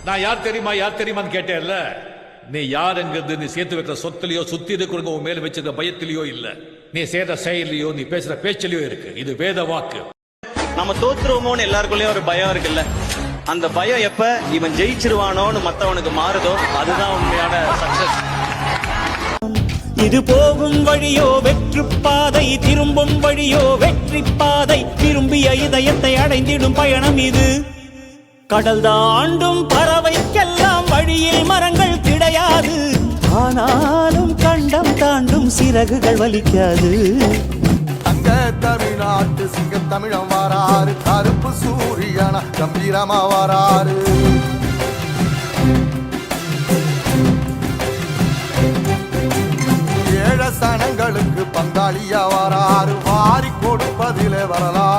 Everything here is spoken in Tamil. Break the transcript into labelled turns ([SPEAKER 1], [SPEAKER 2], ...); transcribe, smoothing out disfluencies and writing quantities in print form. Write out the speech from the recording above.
[SPEAKER 1] நான் யார் தெரியுமான்னு கேட்டேன்ல, நீ யாருங்கிறது நீ சேர்த்து வைக்கிற சொத்துலயோ சுத்தி இருக்கிறவங்க உன் மேல வச்சிருக்க பயத்திலயோ இல்ல, நீ செய்யற செயலையோ நீ பேசுற பேச்சிலையோ இருக்கு. இது வேத வாக்கு.
[SPEAKER 2] நம்ம தோத்துருவோமோன்னு எல்லாருக்குள்ளயும் ஒரு பயம் இருக்குல்ல, அந்த பயம் எப்ப இவன் ஜெயிச்சிருவானோன்னு மத்தவனுக்கு மாறுதோ அதுதான் உண்மையான சக்சஸ்.
[SPEAKER 3] இது போகும் வழியோ வெற்று பாதை, திரும்பும் வழியோ வெற்றி பாதை, திரும்பிய இதயத்தை அடைந்திடும் பயணம் இது. கடல் தாண்டும் பறவைக்கெல்லாம் வழியில் மரங்கள் கிடையாது, ஆனாலும் கண்டம் தாண்டும் சிறகுகள் வலிக்காது.
[SPEAKER 4] தங்க தமிழ்நாட்டு சிங்க தமிழம் வாராரு, கருப்பு சூரியனா கம்பீரமா வாராரு. ஏழ சனங்களுக்கு பங்காளியா வாராரு, வாரி கொடுப்பதிலே வரலாறு.